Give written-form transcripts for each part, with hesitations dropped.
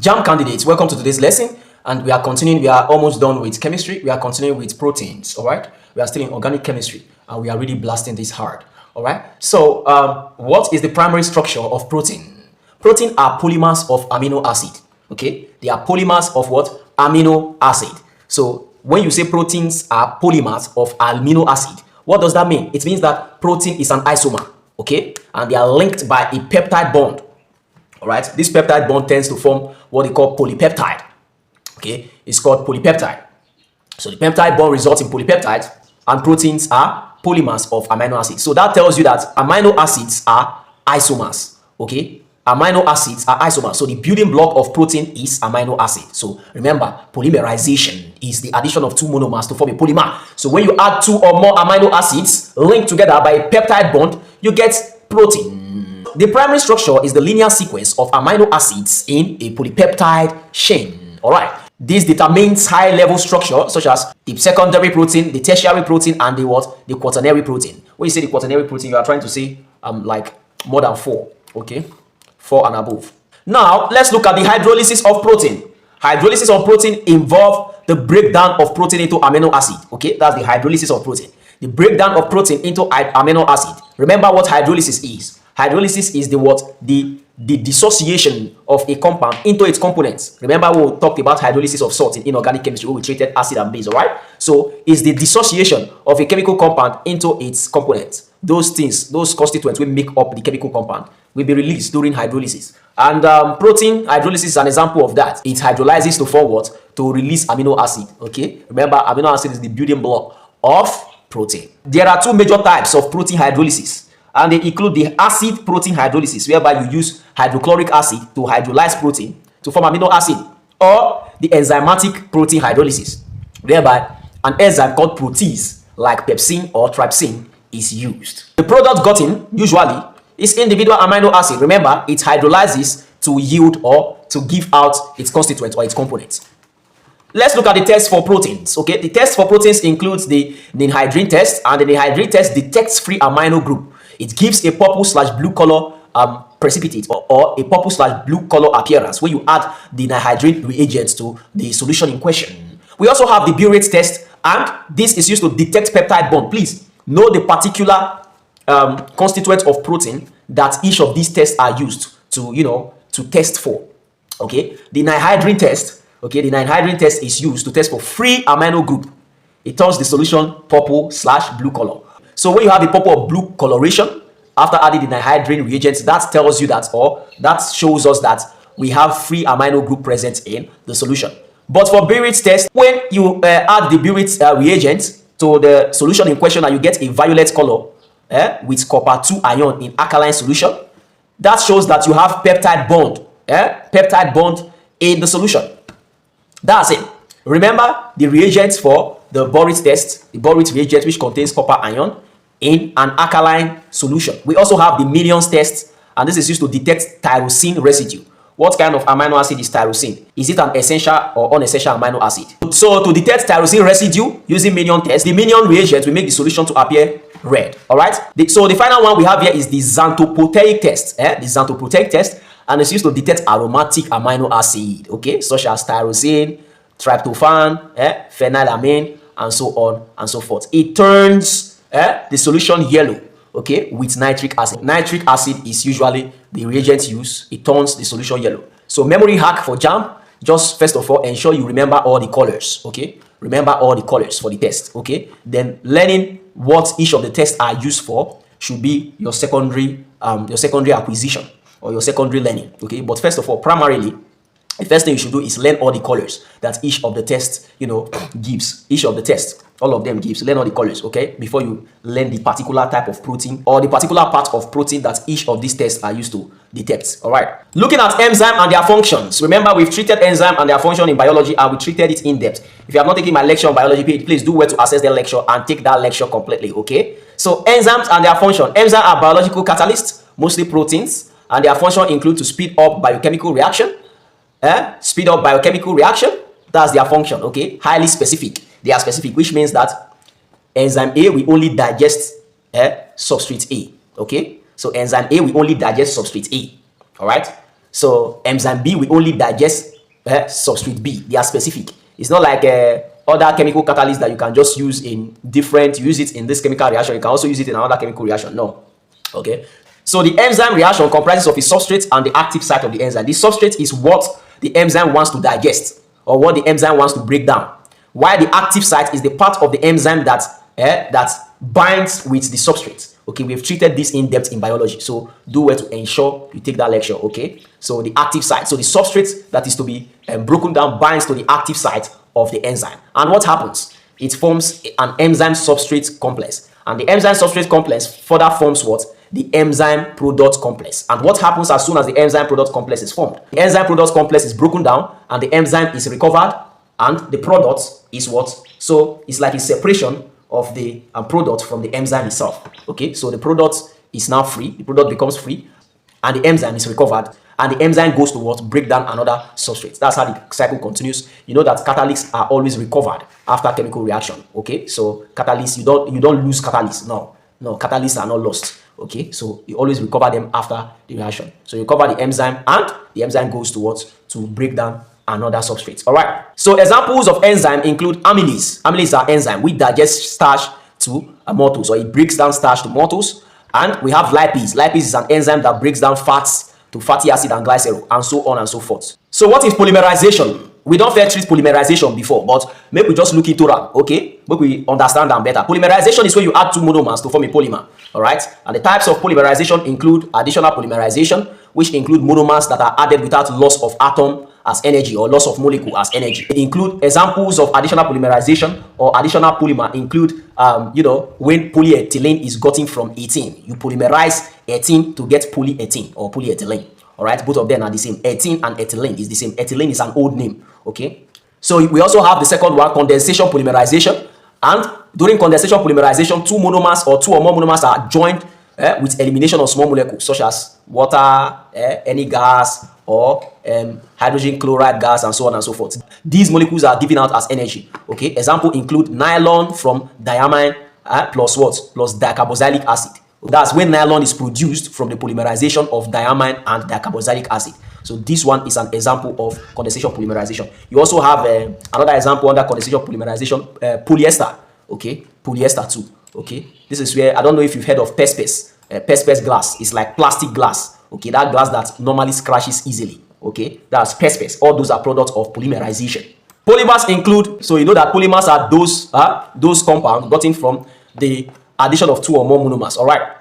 JAMB candidates, welcome to today's lesson, and we are continuing. We are almost done with chemistry. We are continuing with proteins. All right, we are still in organic chemistry, and we are really blasting this hard. All right. So, what is the primary structure of protein? Protein are polymers of amino acid. Okay, they are polymers of what? Amino acid. So, when you say proteins are polymers of amino acid, what does that mean? It means that protein is an isomer. Okay, and they are linked by a peptide bond. All right, this peptide bond tends to form what they call polypeptide. Okay, it's called polypeptide. So the peptide bond results in polypeptides, and proteins are polymers of amino acids. So that tells you that amino acids are isomers. Okay, amino acids are isomers. So the building block of protein is amino acid. So remember, polymerization is the addition of two monomers to form a polymer. So when you add two or more amino acids linked together by a peptide bond, you get protein. The primary structure is the linear sequence of amino acids in a polypeptide chain. All right. This determines high-level structure such as the secondary protein, the tertiary protein, and the what? The quaternary protein. When you say the quaternary protein, you are trying to say like more than 4. Okay, 4 and above. Now let's look at the hydrolysis of protein. Hydrolysis of protein involves the breakdown of protein into amino acid. Okay, that's the hydrolysis of protein. The breakdown of protein into amino acid. Remember what hydrolysis is. Hydrolysis is the what? The dissociation of a compound into its components. Remember we talked about hydrolysis of salt in inorganic chemistry where we treated acid and base, all right? So it's the dissociation of a chemical compound into its components. Those things, those constituents will make up the chemical compound will be released during hydrolysis. And protein hydrolysis is an example of that. It hydrolyzes to form what? To release amino acid, okay? Remember, amino acid is the building block of protein. There are two major types of protein hydrolysis, and they include the acid protein hydrolysis, whereby you use hydrochloric acid to hydrolyze protein to form amino acid, or the enzymatic protein hydrolysis, whereby an enzyme called protease like pepsin or trypsin is used. The product gotten usually is individual amino acid. Remember, it hydrolyzes to yield or to give out its constituents or its components. Let's look at the test for proteins. Okay, the test for proteins includes the Ninhydrin test, and the Ninhydrin test detects free amino group. It gives a purple/blue color precipitate or a purple/blue color appearance when you add the Ninhydrin reagents to the solution in question. We also have the Burette test, and this is used to detect peptide bond. Please know the particular constituent of protein that each of these tests are used to, to test for. Okay, the Ninhydrin test. Okay, the Ninhydrin test is used to test for free amino group. It turns the solution purple/blue color. So when you have the purple or blue coloration after adding the Ninhydrin reagents, that tells you that, or that shows us that we have free amino group present in the solution. But for Burette test, when you add the Burette reagents to the solution in question and you get a violet color with copper 2 ion in alkaline solution, that shows that you have peptide bond, peptide bond in the solution. That's it. Remember the reagents for the Burette test, the Burette reagent which contains copper ion in an alkaline solution. We also have the Millions test, and this is used to detect tyrosine residue. What kind of amino acid is tyrosine? Is it an essential or unessential amino acid? So to detect tyrosine residue using Million test, the Million reagent will make the solution to appear red. All right. So the final one we have here is the xanthoproteic test. The xanthoproteic test, and it's used to detect aromatic amino acid. Okay, such as tyrosine, tryptophan, phenylamine, and so on and so forth. It turns the solution yellow, okay, with nitric acid. Nitric acid is usually the reagent used. It turns the solution yellow. So memory hack for JAMB, just first of all ensure you remember all the colors, okay? Remember all the colors for the test, okay? Then learning what each of the tests are used for should be your secondary acquisition or your secondary learning, okay? But first of all, primarily, the first thing you should do is learn all the colors that each of the tests, gives. Each of the tests, all of them gives. Learn all the colors, okay? Before you learn the particular type of protein or the particular part of protein that each of these tests are used to detect, all right? Looking at enzyme and their functions. Remember, we've treated enzyme and their function in biology, and we treated it in depth. If you have not taken my lecture on biology page, please do well to access the lecture and take that lecture completely, okay? So enzymes and their function. Enzymes are biological catalysts, mostly proteins, and their function include to speed up biochemical reaction. Speed up biochemical reaction, that's their function, okay? Highly specific. They are specific, which means that enzyme A will only digest substrate A, okay? So enzyme A will only digest substrate A, all right? So enzyme B will only digest substrate B. They are specific. It's not like other chemical catalysts that you can just use in different, use it in this chemical reaction, you can also use it in another chemical reaction. No. Okay. So the enzyme reaction comprises of a substrate and the active site of the enzyme. The substrate is what the enzyme wants to digest or what the enzyme wants to break down, while the active site is the part of the enzyme that that binds with the substrate. Okay, we've treated this in depth in biology, so do well to ensure you take that lecture. Okay, so the active site, so the substrate that is to be broken down binds to the active site of the enzyme, and what happens? It forms an enzyme substrate complex, and the enzyme substrate complex further forms what? The enzyme product complex. And what happens as soon as the enzyme product complex is formed? The enzyme product complex is broken down and the enzyme is recovered, and the product is what? So it's like a separation of the product from the enzyme itself. Okay, so the product is now free, the product becomes free, and the enzyme is recovered, and the enzyme goes to what? Break down another substrate. That's how the cycle continues. You know that catalysts are always recovered after chemical reaction. Okay, so catalysts, you don't lose catalysts. No, catalysts are not lost. Okay, so you always recover them after the reaction. So you recover the enzyme, and the enzyme goes to what? To break down another substrate. All right, so examples of enzyme include amylase. Amylase are enzyme which digest starch to maltose, or it breaks down starch to maltose. And we have lipase. Lipase is an enzyme that breaks down fats to fatty acid and glycerol, and so on and so forth. So what is polymerization? We don't fair treat polymerization before, but maybe we just look into that. Okay, maybe we understand them better. Polymerization is when you add two monomers to form a polymer. All right, and the types of polymerization include additional polymerization, which include monomers that are added without loss of atom as energy or loss of molecule as energy. They include examples of additional polymerization or additional polymer include when polyethylene is gotten from ethene. You polymerize ethene to get polyethylene or polyethylene. All right, both of them are the same. Ethene and ethylene is the same. Ethylene is an old name. Okay, so we also have the second one, condensation polymerization. And during condensation polymerization, two monomers or two or more monomers are joined with elimination of small molecules such as water, any gas, or hydrogen chloride gas, and so on and so forth. These molecules are given out as energy. Okay, example include nylon from diamine plus what? Plus dicarboxylic acid. That's when nylon is produced from the polymerization of diamine and dicarboxylic acid. So this one is an example of condensation polymerization. You also have another example under condensation polymerization, polyester. Okay, polyester too. Okay, this is where, I don't know if you've heard of Perspex. Perspex glass is like plastic glass. Okay, that glass that normally scratches easily. Okay, that's Perspex. All those are products of polymerization. Polymers include, so you know that polymers are those compounds gotten from the addition of two or more monomers. All right,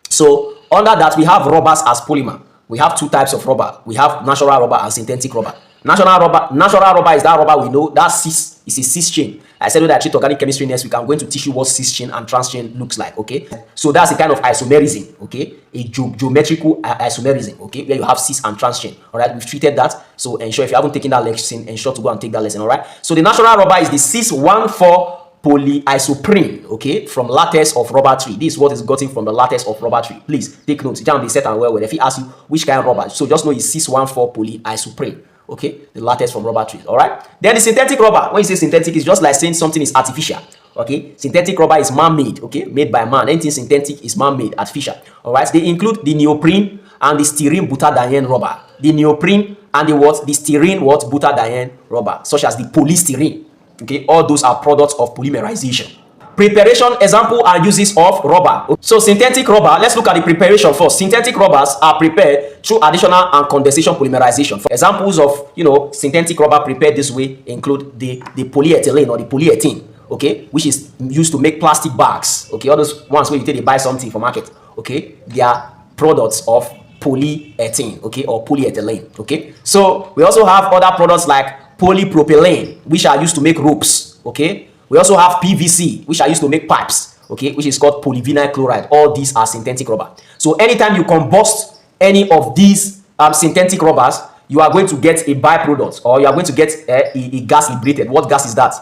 so under that we have rubbers as polymer. We have two types of rubber. We have natural rubber and synthetic rubber. Natural rubber is that rubber we know that is a cis chain. I said when I treat organic chemistry next week, I'm going to teach you what cis chain and trans chain looks like. Okay, so that's a kind of isomerism. Okay, a geometrical isomerism. Okay, where you have cis and trans chain. All right, we've treated that. So ensure if you haven't taken that lesson, ensure to go and take that lesson. All right. So the natural rubber is the cis 1,4 polyisoprene, okay, from latex of rubber tree. This is what is gotten from the latex of rubber tree. Please take note. JAMB be set and well. If he asks you which kind of rubber, so just know it's cis 1,4 polyisoprene. Okay, the latex from rubber tree. All right. Then the synthetic rubber. When you say synthetic, it's just like saying something is artificial. Okay, synthetic rubber is man-made. Okay, made by man. Anything synthetic is man-made, artificial. All right. They include the neoprene and the styrene butadiene rubber. The neoprene and the what? The styrene what? Butadiene rubber, such as the polystyrene. Okay, all those are products of polymerization. Preparation, example and uses of rubber. So synthetic rubber, let's look at the preparation first. Synthetic rubbers are prepared through additional and condensation polymerization. For examples of synthetic rubber prepared this way include the polyethylene or the polyethylene, okay, which is used to make plastic bags. Okay, all those ones where you take buy something for market, okay, they are products of polyethylene, okay, or polyethylene. Okay, so we also have other products like polypropylene, which are used to make ropes. Okay, we also have PVC, which are used to make pipes. Okay, which is called polyvinyl chloride. All these are synthetic rubber. So anytime you combust any of these synthetic rubbers, you are going to get a byproduct, or you are going to get a gas liberated. What gas is that?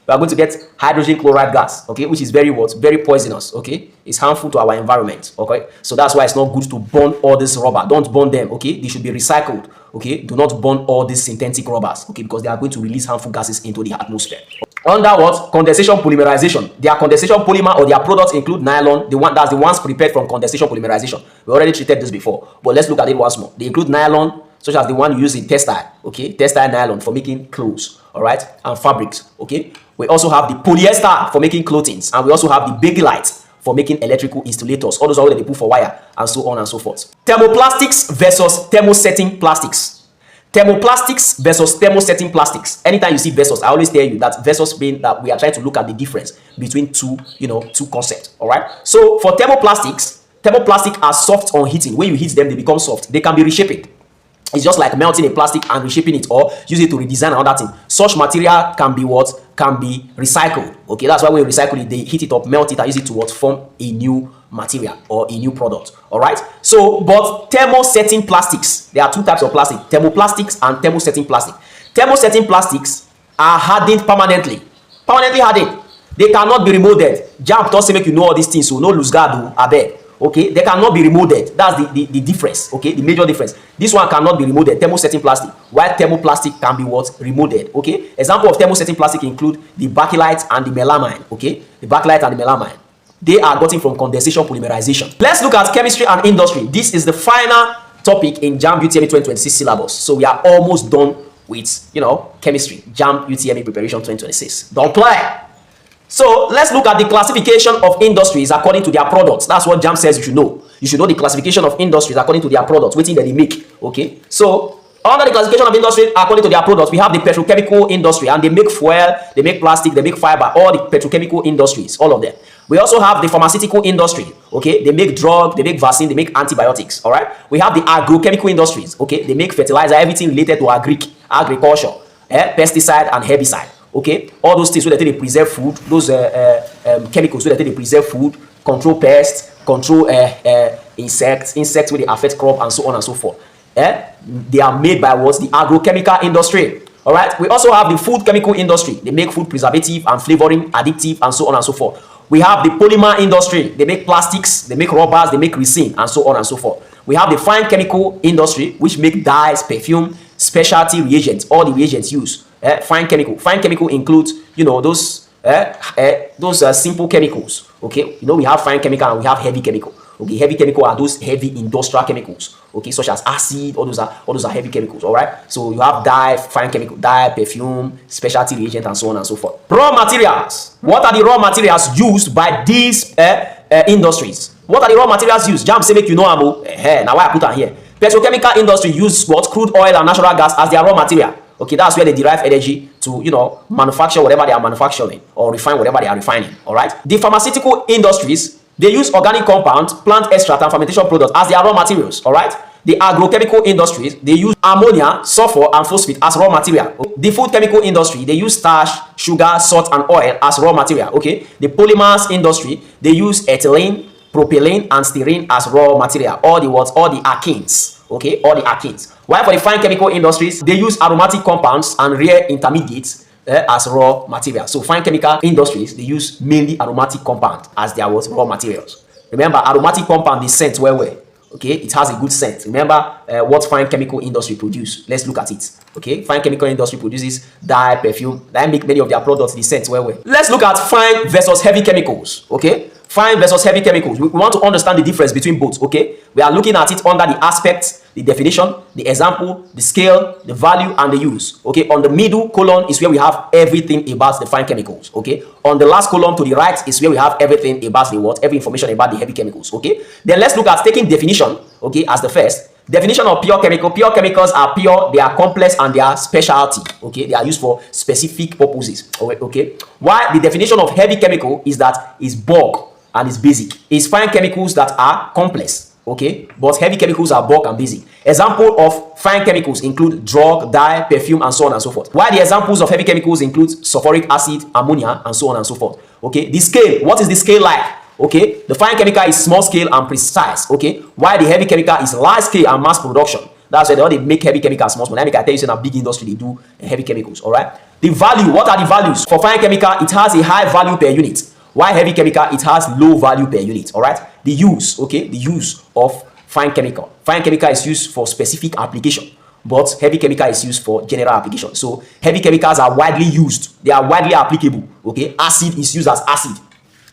We are going to get hydrogen chloride gas, okay, which is very poisonous. Okay, it's harmful to our environment. Okay, so that's why it's not good to burn all this rubber. Don't burn them. Okay, they should be recycled. Okay, do not burn all these synthetic rubbers. Okay, because they are going to release harmful gases into the atmosphere. Under what? Condensation polymerization. Their condensation polymer or their products include nylon. That's the ones prepared from condensation polymerization. We already treated this before, but let's look at it once more. They include nylon, such as the one you use in textile, okay, textile nylon for making clothes, all right, and fabrics, okay. We also have the polyester for making clothing, and we also have the bakelite for making electrical insulators. All those are what they put for wire, and so on and so forth. Thermoplastics versus thermosetting plastics. Thermoplastics versus thermosetting plastics. Anytime you see versus, I always tell you that versus means that we are trying to look at the difference between two concepts. All right. So for thermoplastics, thermoplastics are soft on heating. When you heat them, they become soft. They can be reshaped. It's just like melting a plastic and reshaping it, or use it to redesign another thing. Such material can be what? Can be recycled. Okay, that's why when you recycle it, they heat it up, melt it, and use it to what? Form a new material or a new product. All right. So, but thermosetting plastics, there are two types of plastic: thermoplastics and thermosetting plastic. Thermosetting plastics are hardened permanently. Permanently hardened. They cannot be remolded. JAMB doesn't make you know all these things, so no lose guard, Haber. Okay, they cannot be remolded. That's the difference. Okay, the major difference. This one cannot be remolded, thermosetting plastic, while thermoplastic can be what? Remolded. Okay, example of thermosetting plastic include the bakelite and the melamine. Okay, the bakelite and the melamine, they are gotten from condensation polymerization. Let's look at chemistry and industry. This is the final topic in JAMB UTME 2026 syllabus. So we are almost done with chemistry, JAMB UTME preparation 2026. Don't play. So let's look at the classification of industries according to their products. That's what JAMB says you should know. You should know the classification of industries according to their products, what that they make. Okay, so under the classification of industries according to their products, we have the petrochemical industry, and they make fuel, they make plastic, they make fiber, all the petrochemical industries, all of them. We also have the pharmaceutical industry. Okay, they make drug, they make vaccine, they make antibiotics. All right, we have the agrochemical industries. Okay, they make fertilizer, everything related to agriculture, pesticide and herbicide. Okay, all those things so that they preserve food, those chemicals so that they preserve food, control pests, control insects where they affect crop, and so on and so forth. They are made by what? The agrochemical industry. All right. We also have the food chemical industry. They make food preservative and flavoring, additive, and so on and so forth. We have the polymer industry. They make plastics, they make rubbers, they make resin, and so on and so forth. We have the fine chemical industry, which make dyes, perfume, specialty reagents, all the reagents used. Fine chemical includes those simple chemicals. Okay, we have fine chemical and we have heavy chemical. Okay, heavy chemical are those heavy industrial chemicals. Okay, such as acid. All those are heavy chemicals. All right. So you have dye, fine chemical, dye, perfume, specialty reagent, and so on and so forth. Raw materials. What are the raw materials used by these industries? What are the raw materials used? JAMB say make you know amo. Now why I put on here? Petrochemical industry use what? Crude oil and natural gas as their raw material. Okay, that's where they derive energy to, manufacture whatever they are manufacturing or refine whatever they are refining. All right. The pharmaceutical industries, they use organic compounds, plant extract, and fermentation products as their raw materials. All right. The agrochemical industries, they use ammonia, sulfur, and phosphate as raw material. The food chemical industry, they use starch, sugar, salt, and oil as raw material. Okay. The polymers industry, they use ethylene, propylene, and styrene as raw material. All the alkenes. Okay, all the alkenes. While for the fine chemical industries, they use aromatic compounds and rare intermediates as raw material. So fine chemical industries, they use mainly aromatic compound as their raw materials. Remember, aromatic compound is scent well. Okay, it has a good scent. Remember what fine chemical industry produce. Let's look at it. Okay, fine chemical industry produces dye, perfume. That make many of their products the scent well. Let's look at fine versus heavy chemicals. Okay, fine versus heavy chemicals. We want to understand the difference between both. Okay, we are looking at it under the aspects, the definition, the example, the scale, the value, and the use. Okay, on the middle column is where we have everything about the fine chemicals. Okay, on the last column to the right is where we have everything about the every information about the heavy chemicals. Okay, then let's look at taking definition. Okay, as the first definition of pure chemical. Pure chemicals are pure, they are complex, and they are specialty. Okay, they are used for specific purposes. Okay, while the definition of heavy chemical is that it's bulk and it's basic. It's fine chemicals that are complex. Okay, but heavy chemicals are bulk and basic. Example of fine chemicals include drug, dye, perfume, and so on and so forth. While the examples of heavy chemicals include sulfuric acid, ammonia, and so on and so forth. Okay, the scale. What is the scale like? Okay, the fine chemical is small scale and precise. Okay, while the heavy chemical is large scale and mass production. That's why they make heavy chemicals small. Let me tell you, in a big industry they do heavy chemicals. All right. The value. What are the values for fine chemical? It has a high value per unit. While heavy chemical, it has low value per unit. All right. The use. Okay, the use of fine chemical. Fine chemical is used for specific application, but heavy chemical is used for general application. So heavy chemicals are widely used. They are widely applicable. Okay, acid is used as acid.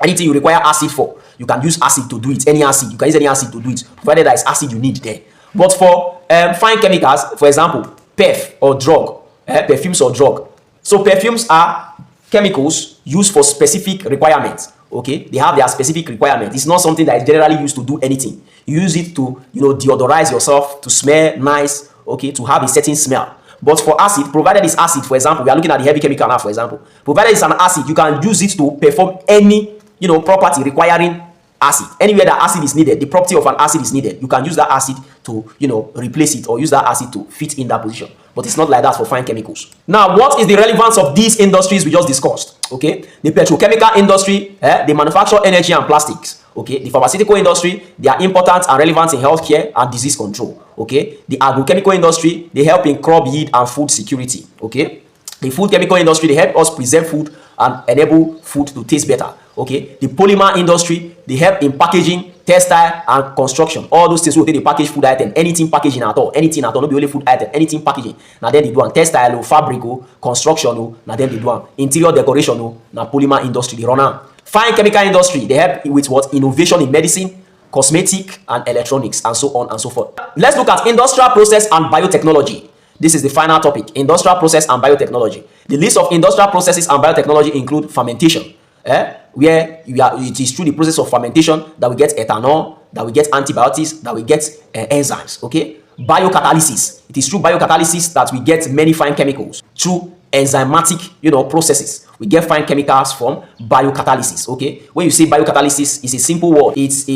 Anything you require acid for, you can use acid to do it. Any acid, you can use any acid to do it, provided there is acid you need there. But for fine chemicals, for example, perf or drug, perfumes or drug. So perfumes are chemicals used for specific requirements. Okay, they have their specific requirements. It's not something that is generally used to do anything. You use it to, deodorize yourself, to smell nice, okay, to have a certain smell. But for acid, provided it's acid, for example, we are looking at the heavy chemical now, for example. Provided it's an acid, you can use it to perform any, property requiring acid. Anywhere that acid is needed, the property of an acid is needed, you can use that acid to, replace it, or use that acid to fit in that position. But it's not like that for fine chemicals. Now, what is the relevance of these industries we just discussed? Okay, the petrochemical industry, they manufacture energy and plastics. Okay, the pharmaceutical industry, they are important and relevant in healthcare and disease control. Okay, the agrochemical industry, they help in crop yield and food security. Okay, the food chemical industry, they help us preserve food and enable food to taste better. Okay, the polymer industry, they help in packaging, textile, and construction. All those things will take the package food item, anything packaging at all, anything at all, not be only food item, anything packaging. Now then they do textile, fabric, construction, now then they do interior decoration, now polymer industry, they run on. Fine chemical industry, they help with what? Innovation in medicine, cosmetic, and electronics, and so on and so forth. Let's look at industrial process and biotechnology. This is the final topic, industrial process and biotechnology. The list of industrial processes and biotechnology include fermentation, where it is through the process of fermentation that we get ethanol, that we get antibiotics, that we get enzymes. Okay, biocatalysis. It is through biocatalysis that we get many fine chemicals. Through enzymatic, processes, we get fine chemicals from biocatalysis. Okay, when you say biocatalysis, it's a simple word. It's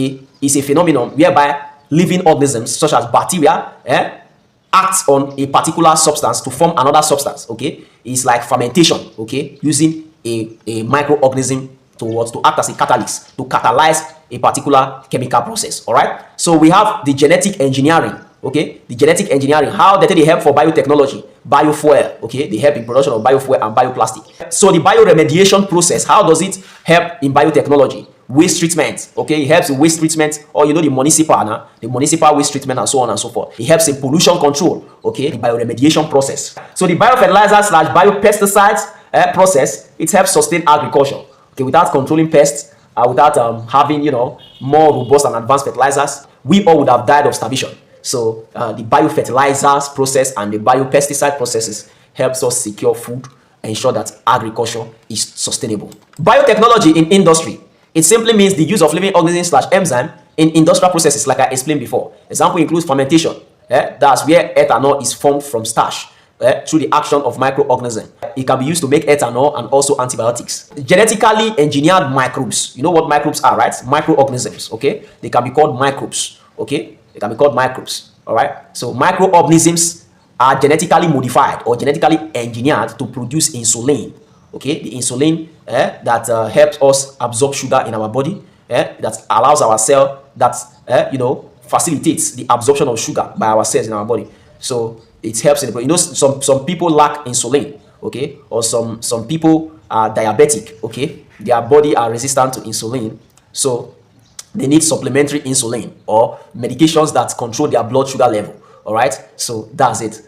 a phenomenon whereby living organisms such as bacteria act on a particular substance to form another substance. Okay, it's like fermentation. Okay, using a microorganism to act as a catalyst to catalyze a particular chemical process. All right, so we have the genetic engineering. Okay, the genetic engineering, how they help for biotechnology, biofuel. Okay, they help in production of biofuel and bioplastic. So the bioremediation process, how does it help in biotechnology? Waste treatment. Okay, it helps in waste treatment, or the municipal waste treatment, and so on and so forth. It helps in pollution control. Okay, the bioremediation process. So the biofertilizer / biopesticides process, it helps sustain agriculture. Okay, without controlling pests, without having more robust and advanced fertilizers, we all would have died of starvation. So the biofertilizers process and the biopesticide processes helps us secure food, ensure that agriculture is sustainable. Biotechnology in industry, it simply means the use of living organisms / enzyme in industrial processes, like I explained before. Example includes fermentation. That's where ethanol is formed from starch through the action of microorganisms. It can be used to make ethanol and also antibiotics. Genetically engineered microbes. You know what microbes are, right? Microorganisms. Okay, they can be called microbes. Okay. They can be called microbes. All right. So microorganisms are genetically modified or genetically engineered to produce insulin. Okay, the insulin that helps us absorb sugar in our body, that allows our cell, that facilitates the absorption of sugar by our cells in our body. So it helps in the, some people lack insulin. Okay, or some people are diabetic. Okay, their body are resistant to insulin. So they need supplementary insulin or medications that control their blood sugar level. All right, so that's it.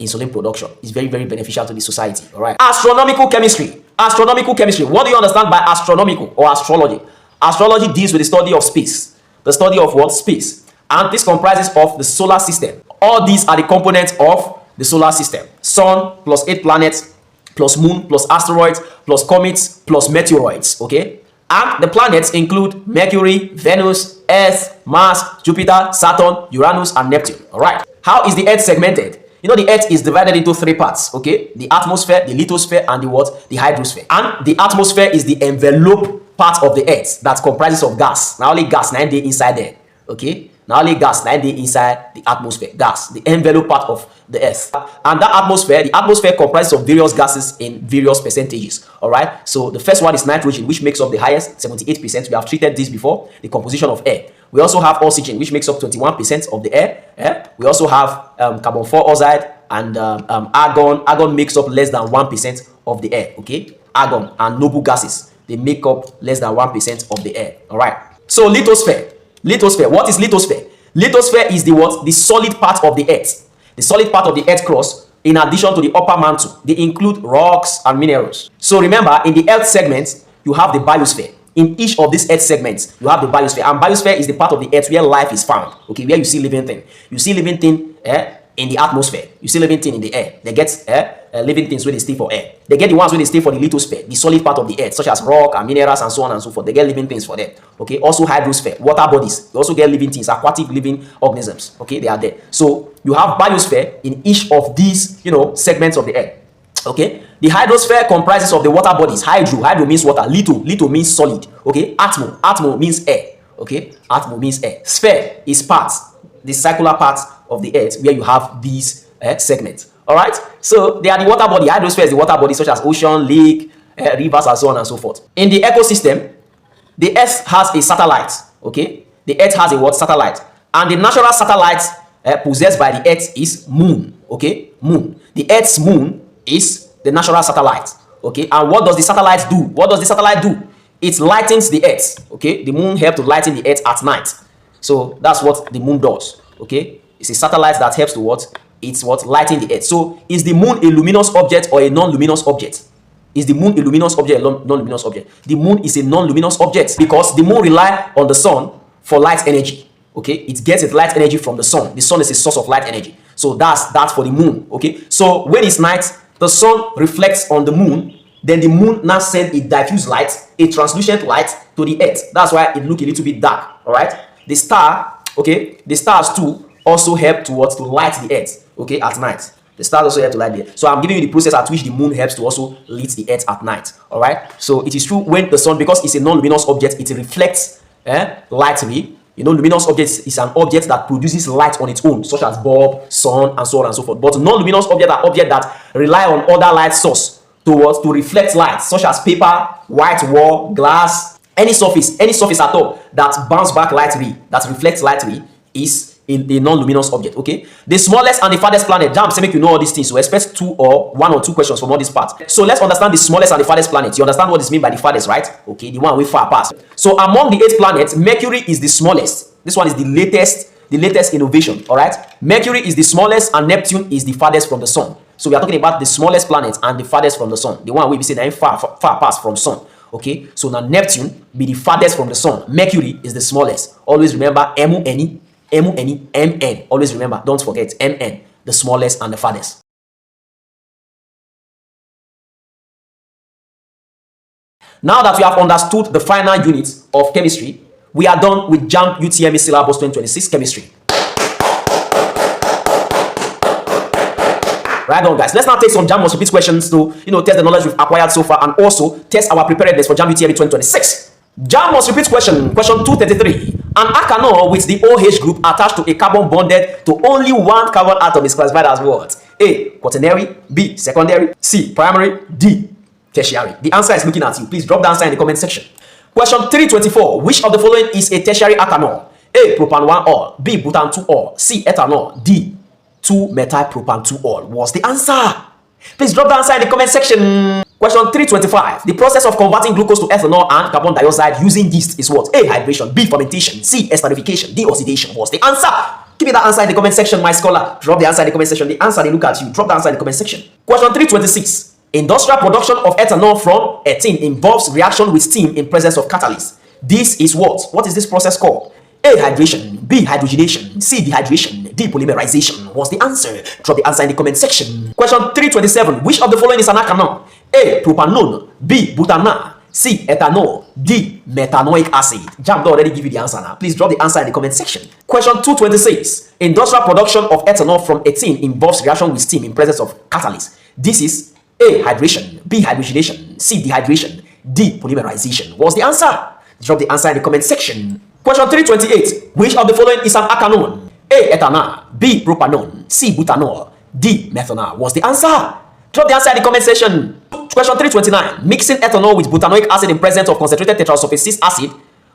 Insulin production is very, very beneficial to the society. All right. Astronomical chemistry. Astronomical chemistry. What do you understand by astronomical or astrology? Astrology deals with the study of space. The study of what? Space. And this comprises of the solar system. All these are the components of the solar system. Sun plus 8 planets plus moon plus asteroids plus comets plus meteoroids. Okay. And the planets include Mercury, Venus, Earth, Mars, Jupiter, Saturn, Uranus, and Neptune. All right. How is the Earth segmented? The Earth is divided into 3 parts. Okay. The atmosphere, the lithosphere, and the what? The hydrosphere. And the atmosphere is the envelope part of the Earth that comprises of gas. Now only gas 9 days inside there. Okay. Now only gas 9 days inside the atmosphere. Gas, the envelope part of the Earth. And that atmosphere, the atmosphere comprises of various gases in various percentages. All right. So the first one is nitrogen, which makes up the highest, 78%. We have treated this before, the composition of air. We also have oxygen, which makes up 21% of the air. We also have carbon dioxide and argon. Argon makes up less than 1% of the air. Okay. Argon and noble gases, they make up less than 1% of the air. All right. So lithosphere. Lithosphere. What is lithosphere? Lithosphere is the what? The solid part of the Earth. The solid part of the Earth crust, in addition to the upper mantle, they include rocks and minerals. So remember, in the Earth segment, you have the biosphere. in each of these earth segments, you have the biosphere. And biosphere is the part of the earth where life is found. Okay, where you see living thing. You see living thing in the atmosphere. You see living thing in the air. They get living things where they stay for air. They get the ones where they stay for the lithosphere, the solid part of the earth, such as rock and minerals and so on and so forth. They get living things for them. Okay, also hydrosphere, water bodies. They also get living things, aquatic living organisms. Okay, they are there. So you have biosphere in each of these, segments of the earth. Okay, the hydrosphere comprises of the water bodies. Hydro means water. Litho means solid. Okay, atmo means air. Okay, atmo means air. Sphere is parts, the circular parts of the earth where you have these segments. All right, so they are the water body. Hydrosphere is the water body such as ocean, lake, rivers, and so on and so forth. In the ecosystem, the earth has a satellite. Okay, the earth has a what? Satellite. And the natural satellite possessed by the earth is moon. Okay, moon. The earth's moon is the natural satellite. Okay, and what does the satellite do? What does the satellite do? It lightens the earth. Okay, the moon helps to lighten the earth at night. So that's what the moon does. Okay, it's a satellite that helps to what? It's what? Lighting the earth. So is the moon a luminous object or a non-luminous object? Is the moon a luminous object or a non-luminous object? The moon is a non-luminous object because the moon relies on the sun for light energy. Okay, it gets its light energy from the sun. The sun is a source of light energy. So that's for the moon. Okay, so when it's night, the sun reflects on the moon. Then the moon now sends a diffuse light, a translucent light to the earth. That's why it looks a little bit dark. All right. The star, okay, the stars too also help to light the earth. Okay, at night. The stars also help to light the earth. So I'm giving you the process at which the moon helps to also light the earth at night. All right. So it is true when the sun, because it's a non-luminous object, it reflects light ray. Luminous objects is an object that produces light on its own, such as bulb, sun, and so on and so forth. But non-luminous objects are objects that rely on other light source to reflect light, such as paper, white wall, glass, any surface at all that bounce back light ray, that reflects light ray, is in a non-luminous object. Okay, the smallest and the farthest planet. JAMB say make you know all these things. So expect one or two questions from all these parts. So let's understand the smallest and the farthest planet. You understand what is meant by the farthest, right? Okay, the one way far past. So among the 8 planets, Mercury is the smallest. This one is the latest innovation. All right, Mercury is the smallest and Neptune is the farthest from the sun. So we are talking about the smallest planet and the farthest from the sun. The one we say that far past from sun. Okay, so now Neptune be the farthest from the sun. Mercury is the smallest. Always remember MN. Always remember, don't forget MN, the smallest and the farthest. Now that we have understood the final units of chemistry, we are done with JAMB UTME syllabus 2026 chemistry. Right on, guys. Let's now take some JAMB must repeat questions to test the knowledge we've acquired so far and also test our preparedness for JAMB UTME 2026. JAMB must repeat question 233. An alkanol with the OH group attached to a carbon bonded to only one carbon atom is classified as what? A. Quaternary. B. Secondary. C. Primary. D. Tertiary. The answer is looking at you. Please drop the answer in the comment section. Question 324. Which of the following is a tertiary alkanol? A. Propan-1-ol. B. Butan-2-ol. C. Ethanol. D. 2-methyl-propan-2-ol. What's the answer? Please drop the answer in the comment section. Question 325. The process of converting glucose to ethanol and carbon dioxide using yeast is what? A. Hydration. B. Fermentation. C. Esterification. D. Oxidation. What's the answer? Give me that answer in the comment section, my scholar. Drop the answer in the comment section. The answer, they look at you. Drop the answer in the comment section. Question 326. Industrial production of ethanol from ethene involves reaction with steam in presence of catalyst. This is what? What is this process called? A. Hydration. B. Hydrogenation. C. Dehydration. D. Polymerization. What's the answer? Drop the answer in the comment section. Question 327. Which of the following is an alkanol? A. Propanone. B. Butanol. C. Ethanol. D. Methanoic acid. JAMB already give you the answer now. Please drop the answer in the comment section. Question 226. Industrial production of ethanol from ethene involves reaction with steam in presence of catalyst. This is A. Hydration. B. Hydrogenation. C. Dehydration. D. Polymerization. What's the answer? Drop the answer in the comment section. Question 328. Which of the following is an alkanone? A. Ethanol. B. Propanone. C. Butanol. D. Methanol. What's the answer? Drop the answer in the comment section. Question 329. Mixing ethanol with butanoic acid in presence of concentrated tetrasulfate acid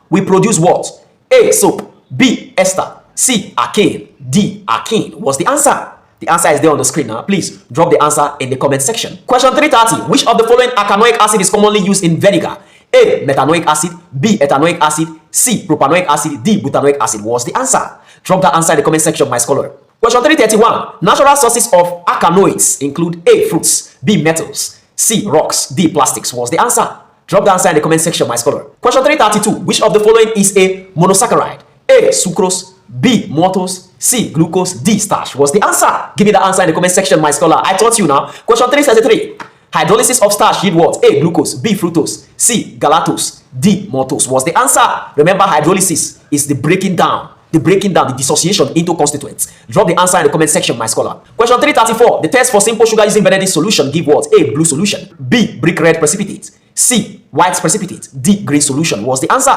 will produce what? A. Soap. B. Ester. C. Alkane. D. Alkene. What's the answer? The answer is there on the screen now. Please drop the answer in the comment section. Question 330. Which of the following alkanoic acid is commonly used in vinegar? A. Methanoic acid. B. Ethanoic acid. C. Propanoic acid. D. Butanoic acid. What's the answer? Drop the answer in the comment section, my scholar. Question 331. Natural sources of alkanoids include A. Fruits. B. Metals. C. Rocks. D. Plastics. What's the answer? Drop the answer in the comment section, my scholar. Question 332. Which of the following is a monosaccharide? A. Sucrose. B. Maltose. C. Glucose. D. Starch. What's the answer? Give me the answer in the comment section, my scholar. I taught you now. Question 333. Hydrolysis of starch yield what? A. Glucose. B. Fructose. C. Galactose. D. Maltose. What's the answer? Remember, hydrolysis is the breaking down, the dissociation into constituents. Drop the answer in the comment section, my scholar. Question 334. The test for simple sugar using Benedict solution give what? A. Blue solution. B. Brick red precipitate. C. White precipitate. D. Green solution. What's the answer?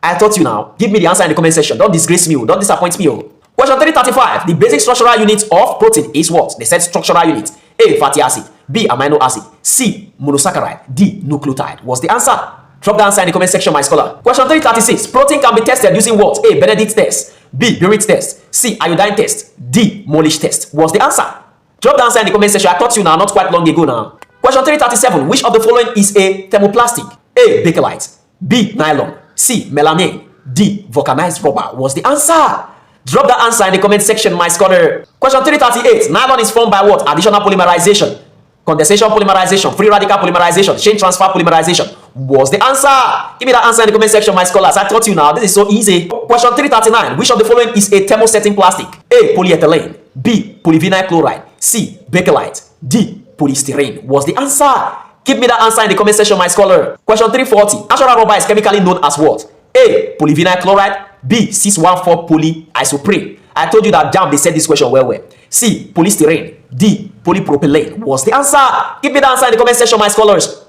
I taught you now. Give me the answer in the comment section. Don't disgrace me. Don't disappoint me. Question 335. The basic structural unit of protein is what? They said structural unit. A. Fatty acid. B. Amino acid. C. Monosaccharide. D. Nucleotide. What's the answer? Drop the answer in the comment section, my scholar. Question 336. Protein can be tested using what? A. Benedict test. B. Biuret test. C. Iodine test. D. Molish test. What's the answer? Drop the answer in the comment section. I taught you now, not quite long ago now. Question 337. Which of the following is a thermoplastic? A. Bakelite. B. Nylon. C. Melamine. D. Vulcanized rubber. What's the answer? Drop the answer in the comment section, my scholar. Question 338. Nylon is formed by what? Additional polymerization, condensation polymerization, free radical polymerization, chain transfer polymerization. What's the answer? Give me that answer in the comment section, my scholars. I taught you now. This is so easy. Question 339. Which of the following is a thermosetting plastic? A. Polyethylene. B. Polyvinyl chloride. C. Bakelite. D. Polystyrene. What's the answer? Give me that answer in the comment section, my scholar. Question 340. Natural rubber is chemically known as what? A. Polyvinyl chloride. B. 6,1,4 polyisoprene. I told you that JAMB, they said this question well. C. Polystyrene. D. Polypropylene. What's the answer? Give me the answer in the comment section, my scholars.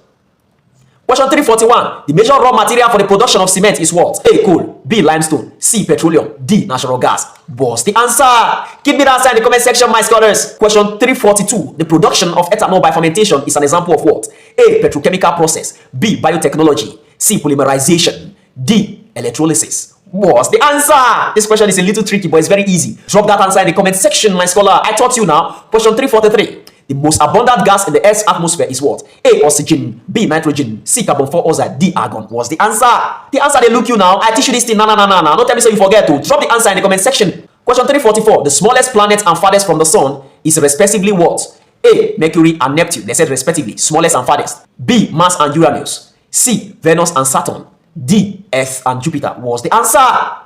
Question 341. The major raw material for the production of cement is what? A. Coal. B. Limestone. C. Petroleum. D. Natural gas. What's the answer? Give me the answer in the comment section, my scholars. Question 342. The production of ethanol by fermentation is an example of what? A. Petrochemical process. B. Biotechnology. C. Polymerization. D. Electrolysis. What's the answer? This question is a little tricky, but it's very easy. Drop that answer in the comment section, my scholar. I taught you now. Question 343. The most abundant gas in the Earth's atmosphere is what? A. Oxygen. B. Nitrogen. C. Carbon dioxide. D. Argon. What's the answer? The answer they look you now. I teach you this thing. No. Don't tell me so you forget to. Drop the answer in the comment section. Question 344. The smallest planet and farthest from the sun is respectively what? A. Mercury and Neptune. They said respectively. Smallest and farthest. B. Mars and Uranus. C. Venus and Saturn. D. Earth and Jupiter. What's the answer?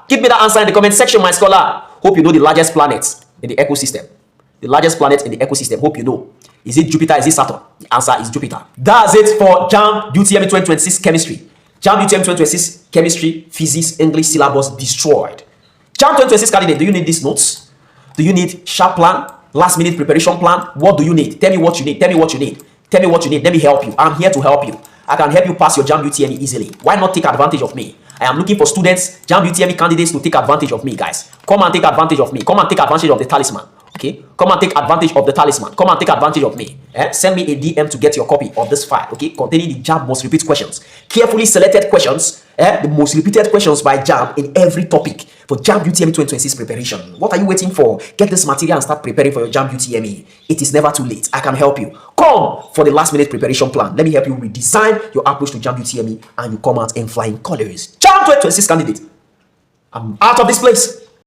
Give me the answer in the comment section, my scholar. Hope you know the largest planets in the ecosystem. The largest planet in the ecosystem. Hope you know. Is it Jupiter? Is it Saturn? The answer is Jupiter. That's it for JAMB UTME 2026 Chemistry. JAMB UTME 2026 Chemistry, Physics, English syllabus destroyed. JAMB 2026 candidate, do you need these notes? Do you need sharp plan? Last minute preparation plan? What do you need? Tell me what you need. Tell me what you need. Tell me what you need. Let me help you. I'm here to help you. I can help you pass your JAMB UTME easily. Why not take advantage of me? I am looking for students, JAMB UTME candidates to take advantage of me, guys. Come and take advantage of me. Come and take advantage of the talisman. Okay? Come and take advantage of the talisman. Come and take advantage of me. Send me a DM to get your copy of this file, okay? Containing the JAMB most repeated questions. Carefully selected questions, the most repeated questions by JAMB in every topic for JAMB UTME 2026 preparation. What are you waiting for? Get this material and start preparing for your JAMB UTME. It is never too late. I can help you. Come for the last minute preparation plan. Let me help you redesign your approach to JAMB UTME and you come out in flying colors. JAMB 2026 candidate. I'm out of this place.